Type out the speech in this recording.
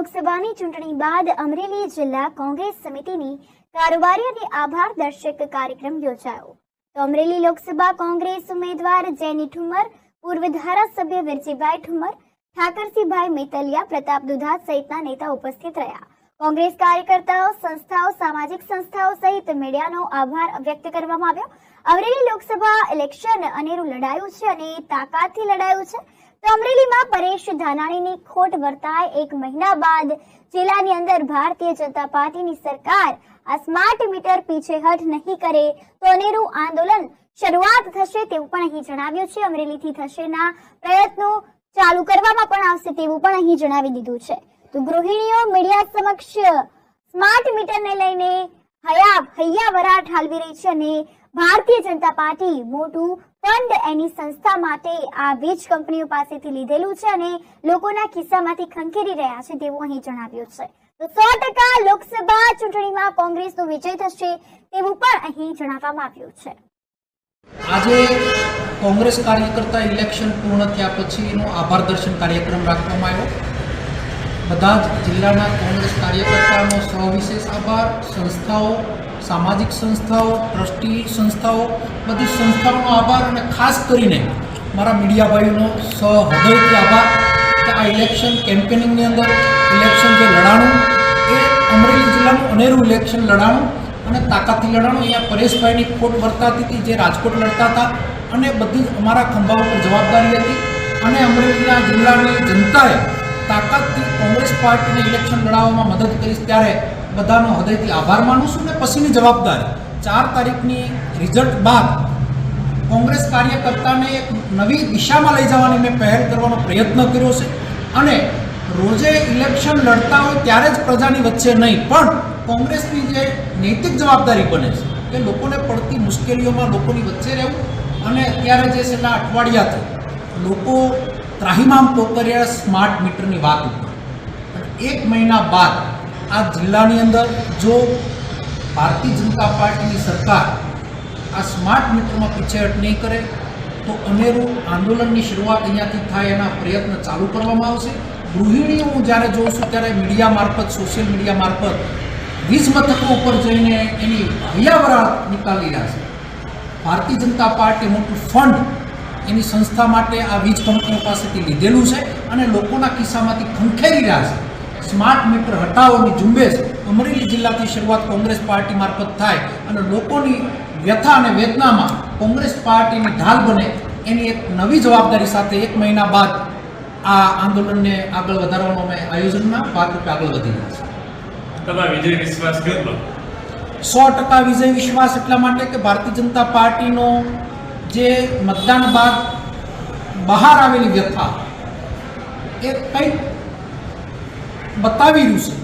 લોકસભાની ચૂંટણી બાદ અમરેલી જિલ્લા કોંગ્રેસ સમિતિની કારોબારી અને આભાર દર્શક કાર્યક્રમ યોજાયો. તો અમરેલી લોકસભા કોંગ્રેસ ઉમેદવાર જેની ઠુમર, પૂર્વ ધારાસભ્ય વિરજીભાઈ ઠુમર, ઠાકરસિંહભાઈ મેતલિયા, પ્રતાપ દુધા સહિતના નેતા ઉપસ્થિત રહ્યા. કોંગ્રેસ કાર્યકર્તાઓ, સંસ્થાઓ, સામાજિક સંસ્થાઓ સહિત મીડિયાનો આભાર વ્યક્ત કરવામાં આવ્યો. અમરેલી લોકસભા ઇલેક્શન અનેરું લડાયું છે અને તાકાતથી લડાયું છે. તો અમરેલીમાં પરેશ ધાનાણીની ખોટ વર્તાય 1 મહિના બાદ જિલ્લાની અંદર ભારતીય જનતા પાર્ટીની સરકાર આ સ્માર્ટ મીટર પીછેહઠ નહીં કરે તો અનેરું આંદોલન શરૂઆત થશે તેવું પણ અહીં જણાવ્યું છે. અમરેલીથી થશેના પ્રયત્નો ચાલુ કરવામાં પણ આવશે તેવું પણ અહીં જણાવી દીધું છે. તો ગૃહિણીઓ મીડિયા સમક્ષ સ્માર્ટ મીટરને લઈને હૈયાવરા ઠાલવી રહી છે અને ભારતીય જનતા પાર્ટી મોટું ફંડ એની સંસ્થા માટે આ વીજ કંપનીઓ પાસેથી લીધેલું છે અને લોકોના ખિસ્સામાંથી ખંખેરી રહ્યા છે તેવું અહીં જણાવ્યું છે. તો 100% લોકસભા ચૂંટણીમાં કોંગ્રેસનો વિજય થશે તેવું પણ અહીં જણાવવામાં આવ્યું છે. આજે કોંગ્રેસ કાર્યકર્તા ઇલેક્શન પૂર્ણ થયા પછીનો આભાર દર્શન કાર્યક્રમ રાખવામાં આવ્યો. બધા જ જિલ્લાના કોંગ્રેસ કાર્યકર્તાઓનો સવિશેષ આભાર. સંસ્થાઓ, સામાજિક સંસ્થાઓ, ટ્રસ્ટી સંસ્થાઓ, બધી સંસ્થાઓનો આભાર અને ખાસ કરીને મારા મીડિયા ભાઈઓનો સહૃદયથી આભાર કે આ ઇલેક્શન કેમ્પેનિંગની અંદર ઇલેક્શન જે લડાણું એ અમરેલી જિલ્લાનું અનેરું ઇલેક્શન લડાણું અને તાકાતથી લડાણું. અહીંયા પરેશભાઈની ખોટ વર્તાતી હતી જે રાજકોટ લડતા હતા અને બધી અમારા ખંભા ઉપર જવાબદારી હતી અને અમરેલીના જિલ્લાની જનતાએ તાકાતથી કોંગ્રેસ પાર્ટીને ઇલેક્શન લડાવવામાં મદદ કરીશ ત્યારે બધાનો હૃદયથી આભાર માનું છું. ને પછીની જવાબદારી 4 તારીખની રિઝલ્ટ બાદ કોંગ્રેસ કાર્યકર્તાને એક નવી દિશામાં લઈ જવાની મેં પહેલ કરવાનો પ્રયત્ન કર્યો છે અને રોજે ઇલેક્શન લડતા હોય ત્યારે જ પ્રજાની વચ્ચે નહીં પણ કોંગ્રેસની જે નૈતિક જવાબદારી બને છે કે લોકોને પડતી મુશ્કેલીઓમાં લોકોની વચ્ચે રહેવું. અને અત્યારે જે છેલ્લા અઠવાડિયાથી લોકો ત્રાહિમામ પોકર્યા સ્માર્ટ મીટરની વાત ઉપર 1 મહિના બાદ આ જિલ્લાની અંદર જો ભારતીય જનતા પાર્ટીની સરકાર આ સ્માર્ટ મીટરમાં પીછેહઠ નહીં કરે તો અનેરું આંદોલનની શરૂઆત અહીંયાથી થાય એના પ્રયત્ન ચાલુ કરવામાં આવશે. ગૃહિણીઓ હું જ્યારે જોઉં છું ત્યારે મીડિયા મારફત, સોશિયલ મીડિયા મારફત વીજ મથકો ઉપર જઈને એની હૈયાવરા નીકાળી રહ્યા છે. ભારતીય જનતા પાર્ટી મોટું ફંડ એની સંસ્થા માટે આ વીજ કંપનીઓ પાસેથી લીધેલું છે અને લોકોના ખિસ્સામાંથી ખંખેરી રહ્યા છે. સ્માર્ટ મીટર હટાવોની ઝુંબેશ અમરેલી જિલ્લાથી શરૂઆત કોંગ્રેસ પાર્ટી મારફત થાય અને લોકોની વ્યથા અને વેદનામાં કોંગ્રેસ પાર્ટીની ઢાલ બને એની એક નવી જવાબદારી સાથે 1 મહિના બાદ આ આંદોલનને આગળ વધારવાનો અમે આયોજનના ભાગરૂપે આગળ વધી રહ્યા છીએ. વિજય વિશ્વાસ કેટલો? 100% વિજય વિશ્વાસ એટલા માટે કે ભારતીય જનતા પાર્ટીનો જે મતદાન બાદ બહાર આવેલી વ્યથા એ કંઈક બતાવી રહ્યું છે